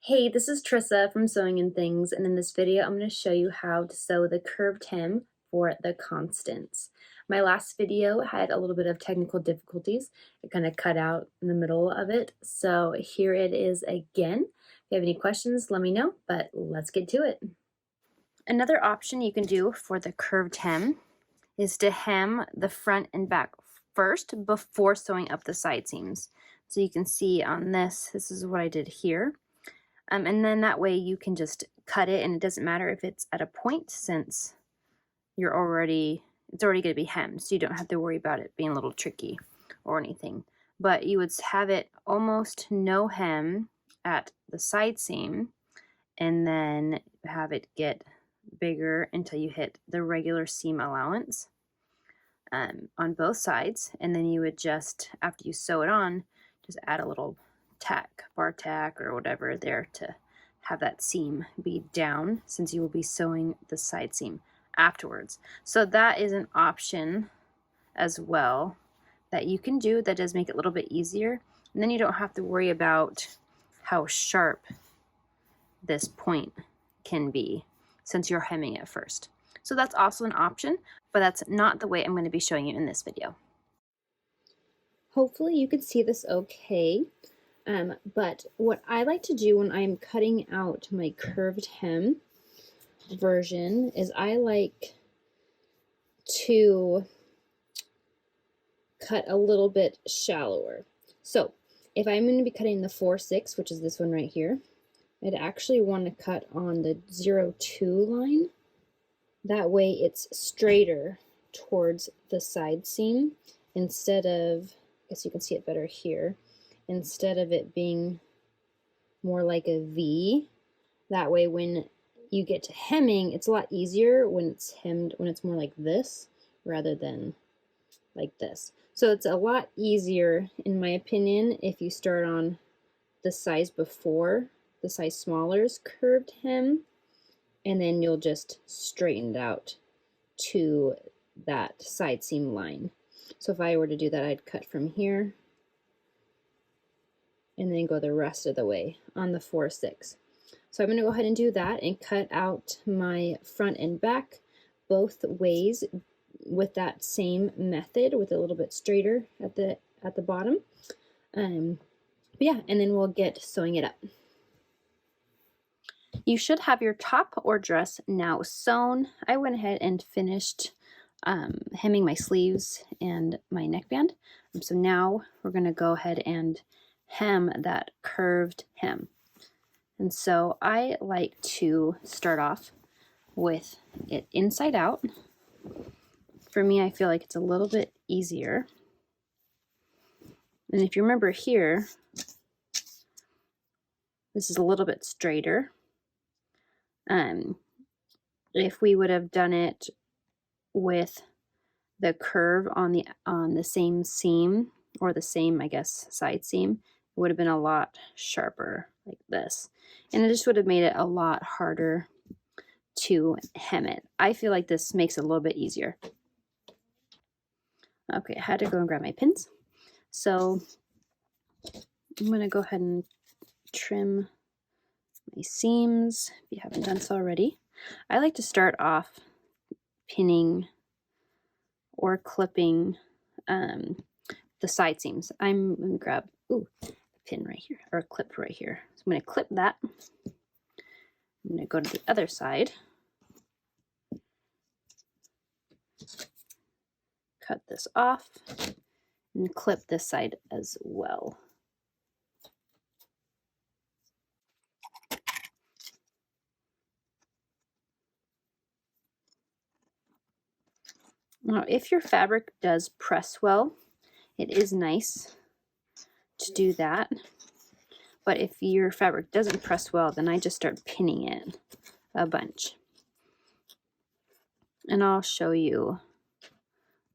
Hey, this is Trissa from Sewing and Things, and in this video I'm going to show you how to sew the curved hem for the Constance. My last video had a little bit of technical difficulties. It kind of cut out in the middle of it, so here it is again. If you have any questions, let me know, but let's get to it. Another option you can do for the curved hem is to hem the front and back first before sewing up the side seams. So you can see on this is what I did here. And then that way you can just cut it, and it doesn't matter if it's at a point since it's already going to be hemmed, so you don't have to worry about it being a little tricky or anything. But you would have it almost no hem at the side seam, and then have it get bigger until you hit the regular seam allowance on both sides. And then you would just, after you sew it on, just add a little tack, bar tack or whatever there to have that seam be down, since you will be sewing the side seam afterwards. So that is an option as well that you can do that does make it a little bit easier, and then you don't have to worry about how sharp this point can be since you're hemming it first. So that's also an option, but that's not the way I'm going to be showing you in this video. Hopefully you can see this okay. But what I like to do when I'm cutting out my curved hem version is I like to cut a little bit shallower. So if I'm going to be cutting the 4/6, which is this one right here, I'd actually want to cut on the 0.2 line. That way it's straighter towards the side seam instead of, I guess you can see it better here, instead of it being more like a V. That way when you get to hemming, it's a lot easier when it's hemmed, when it's more like this rather than like this. So it's a lot easier, in my opinion, if you start on the size before, the size smaller's curved hem, and then you'll just straighten it out to that side seam line. So if I were to do that, I'd cut from here and then go the rest of the way on the 4/6. So I'm going to go ahead and do that and cut out my front and back both ways with that same method, with a little bit straighter at the bottom. But yeah, and then we'll get sewing it up. You should have your top or dress now sewn. I went ahead and finished hemming my sleeves and my neckband. So now we're going to go ahead and hem that curved hem. And so I like to start off with it inside out. For me, I feel like it's a little bit easier. And if you remember here, this is a little bit straighter. If we would have done it with the curve on the same seam, or the same, I guess, side seam, it would have been a lot sharper like this, and it just would have made it a lot harder to hem it. I feel like this makes it a little bit easier. Okay, I had to go and grab my pins, so I'm going to go ahead and trim my seams if you haven't done so already. I like to start off pinning or clipping the side seams. I'm going to grab a pin right here, or a clip right here. So I'm going to clip that. I'm going to go to the other side, cut this off, and clip this side as well. Now, if your fabric does press well, it is nice to do that. But if your fabric doesn't press well, then I just start pinning it a bunch. And I'll show you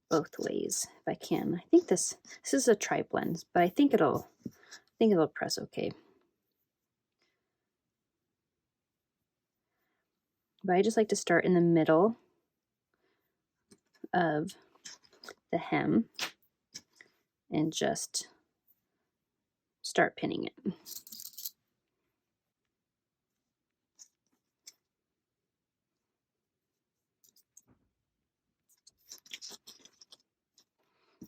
both ways if I can. I think this is a tri-blend, but I think it'll press okay. But I just like to start in the middle of the hem and just start pinning it.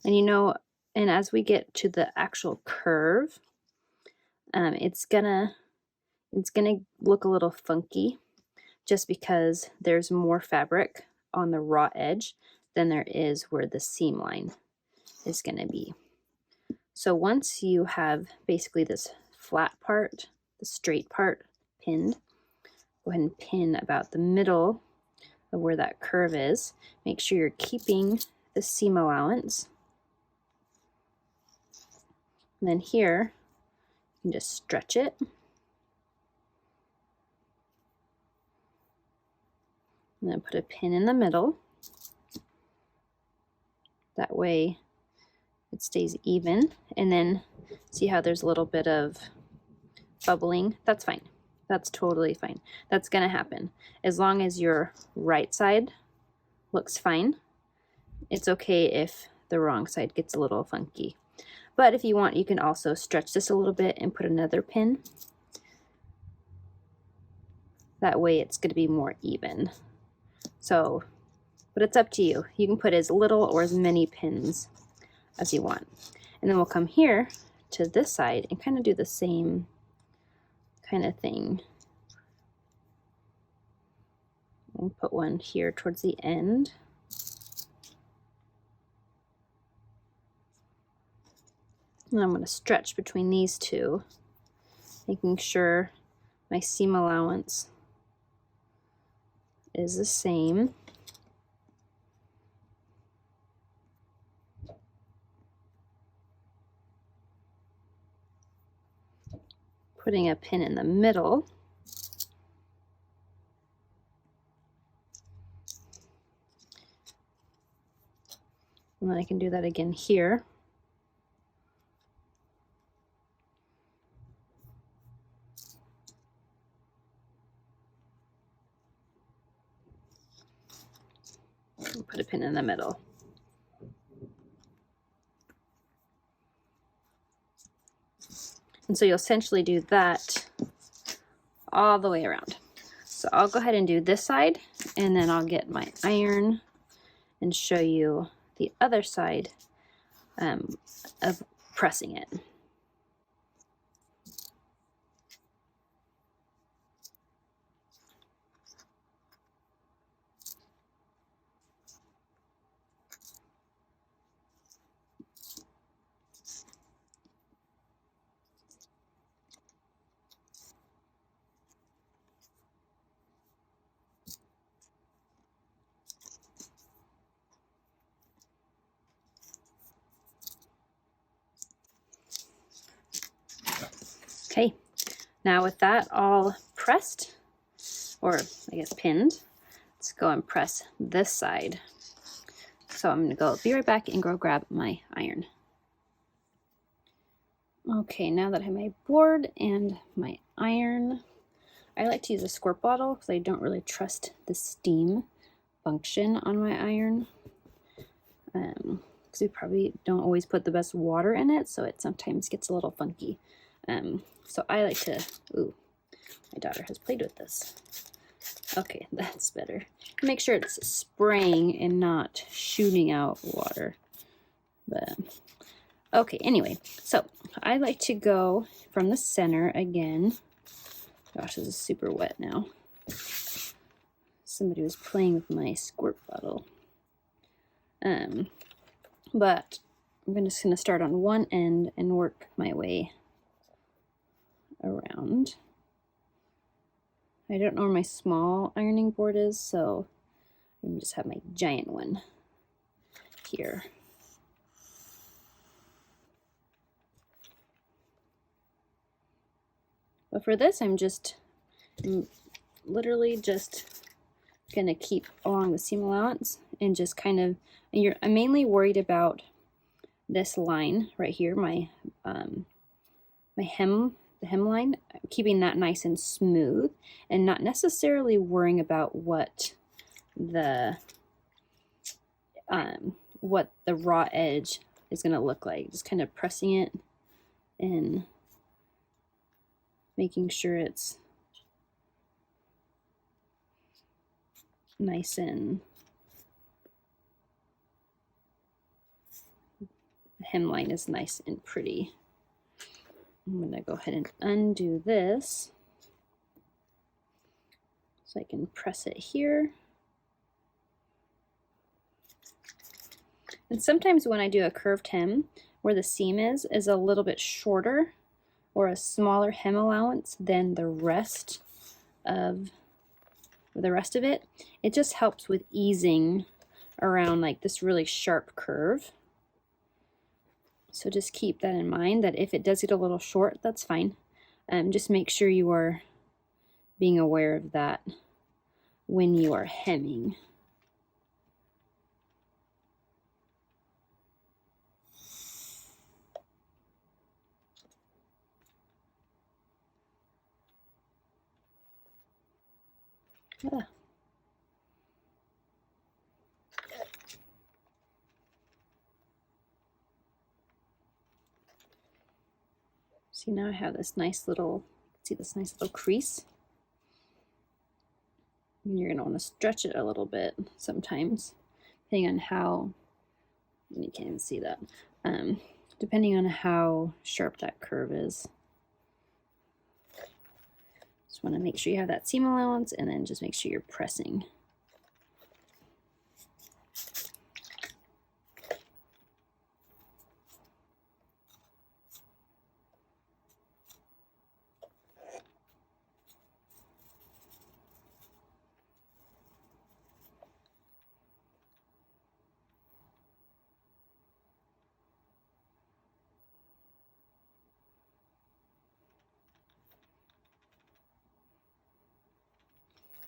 And you know, and as we get to the actual curve, it's gonna look a little funky just because there's more fabric on the raw edge than there is where the seam line is gonna be. So once you have basically this flat part, the straight part pinned, go ahead and pin about the middle of where that curve is. Make sure you're keeping the seam allowance. And then here, you can just stretch it. And then put a pin in the middle. That way it stays even. And then see how there's a little bit of bubbling? That's fine. That's totally fine. That's gonna happen. As long as your right side looks fine, it's okay if the wrong side gets a little funky. But if you want, you can also stretch this a little bit and put another pin. That way it's gonna be more even. So, but it's up to you. You can put as little or as many pins as you want. And then we'll come here to this side and kind of do the same kind of thing. We'll put one here towards the end. And I'm going to stretch between these two, making sure my seam allowance is the same. Putting a pin in the middle. And then I can do that again here. And put a pin in the middle. And so you'll essentially do that all the way around. So I'll go ahead and do this side, and then I'll get my iron and show you the other side of pressing it. Okay, now with that all pressed, or I guess pinned, let's go and press this side. So I'm gonna be right back and go grab my iron. Okay, now that I have my board and my iron, I like to use a squirt bottle because I don't really trust the steam function on my iron. Because we probably don't always put the best water in it, so it sometimes gets a little funky. So I like to, ooh, my daughter has played with this. Okay, that's better. Make sure it's spraying and not shooting out water. But okay, anyway, so I like to go from the center again. Gosh, this is super wet now. Somebody was playing with my squirt bottle. But I'm just gonna start on one end and work my way around. I don't know where my small ironing board is, so I'm just have my giant one here. But for this, I'm literally just gonna keep along the seam allowance and just kind of, I'm mainly worried about this line right here, my the hem line, keeping that nice and smooth and not necessarily worrying about what the raw edge is gonna look like. Just kind of pressing it and making sure it's nice and hemline is nice and pretty. I'm going to go ahead and undo this so I can press it here. And sometimes when I do a curved hem, where the seam is a little bit shorter or a smaller hem allowance than the rest of it, it just helps with easing around like this really sharp curve. So just keep that in mind, that if it does get a little short, that's fine. Just make sure you are being aware of that when you are hemming. Yeah. See, now I have this nice little, see this nice little crease? And you're going to want to stretch it a little bit sometimes, depending on how, you can't even see that, depending on how sharp that curve is. Just want to make sure you have that seam allowance, and then just make sure you're pressing.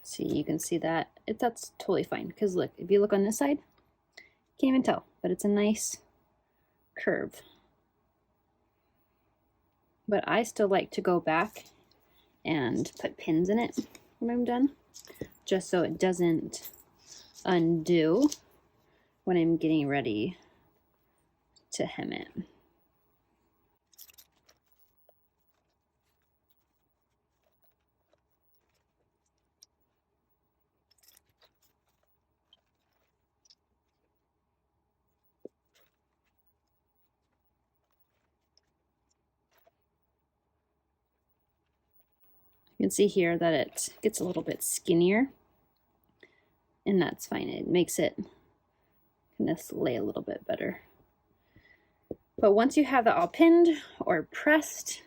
See, you can see that that's totally fine, because look, if you look on this side, can't even tell, but it's a nice curve. But I still like to go back and put pins in it when I'm done, just so it doesn't undo when I'm getting ready to hem it. You can see here that it gets a little bit skinnier, and that's fine. It makes it kind of lay a little bit better. But once you have that all pinned or pressed,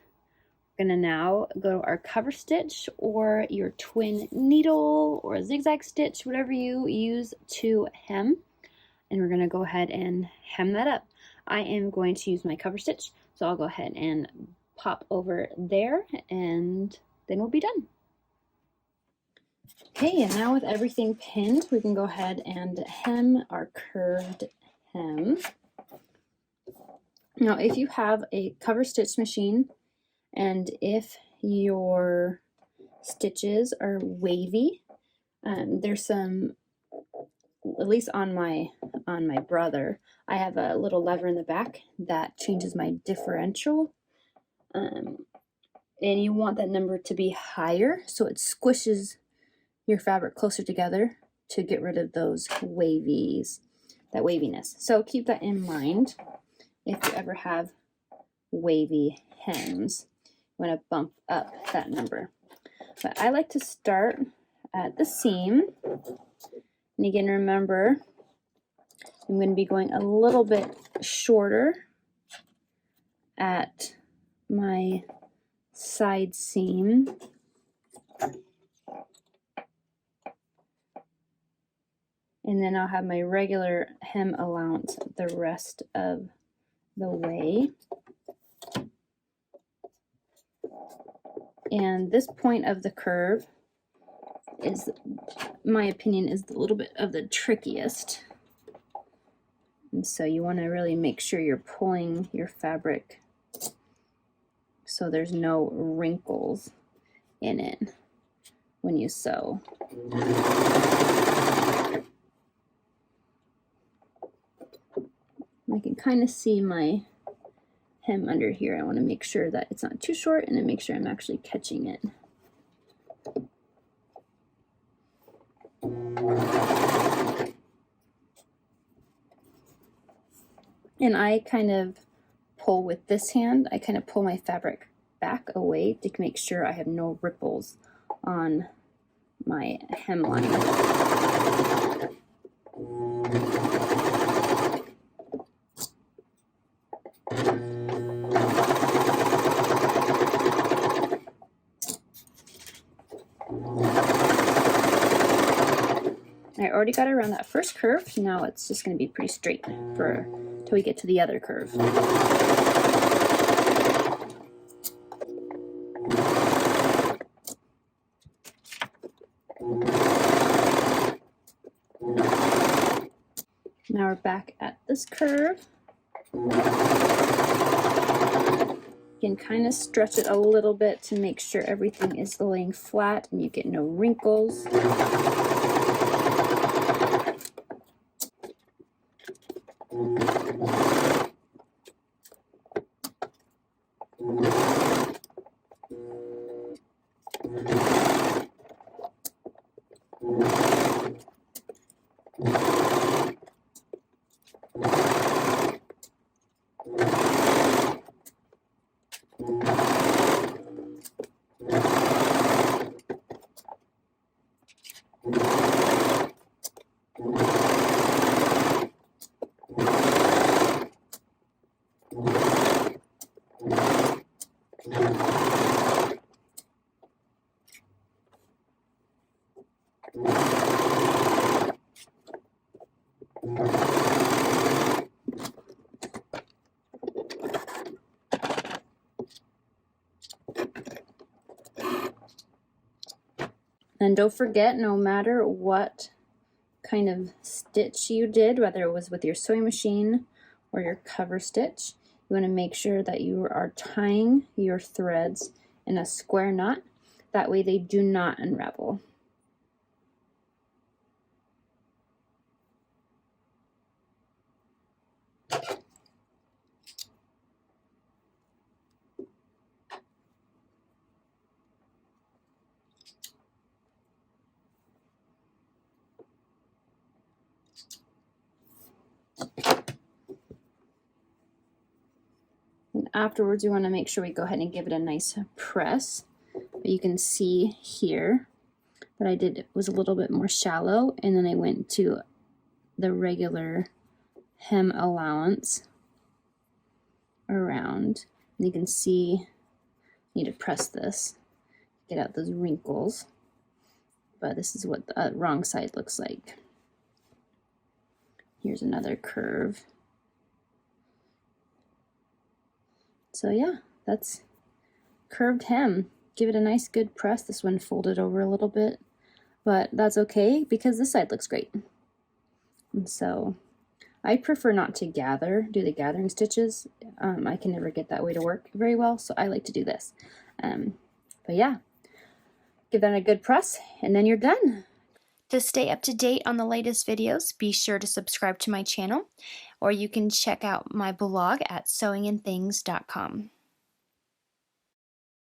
we're gonna now go to our cover stitch or your twin needle or a zigzag stitch, whatever you use to hem. And we're gonna go ahead and hem that up. I am going to use my cover stitch, so I'll go ahead and pop over there, and then we'll be done. Okay, and now with everything pinned, we can go ahead and hem our curved hem. Now, if you have a cover stitch machine, and if your stitches are wavy, there's some, at least on my brother, I have a little lever in the back that changes my differential, and you want that number to be higher so it squishes your fabric closer together to get rid of those waviness. So keep that in mind if you ever have wavy hems. You want to bump up that number. But I like to start at the seam. And again, remember, I'm going to be going a little bit shorter at my side seam. And then I'll have my regular hem allowance the rest of the way. And this point of the curve is, my opinion, is a little bit of the trickiest. And so you want to really make sure you're pulling your fabric so there's no wrinkles in it when you sew. I can kind of see my hem under here. I want to make sure that it's not too short, and then make sure I'm actually catching it. And I kind of pull with this hand, I kind of pull my fabric back away to make sure I have no ripples on my hemline. I already got around that first curve. Now it's just going to be pretty straight till we get to the other curve. Now we're back at this curve. You can kind of stretch it a little bit to make sure everything is laying flat and you get no wrinkles. And don't forget, no matter what kind of stitch you did, whether it was with your sewing machine or your cover stitch, you want to make sure that you are tying your threads in a square knot. That way they do not unravel. And afterwards, you want to make sure we go ahead and give it a nice press. But you can see here that I did was a little bit more shallow, and then I went to the regular hem allowance around. And you can see, I need to press this, get out those wrinkles. But this is what the wrong side looks like. Here's another curve. So yeah, that's curved hem. Give it a nice good press. This one folded over a little bit, but that's okay because this side looks great. And so I prefer not to do the gathering stitches. I can never get that way to work very well, so I like to do this. But yeah, give that a good press and then you're done. To stay up to date on the latest videos, be sure to subscribe to my channel, or you can check out my blog at sewingandthings.com.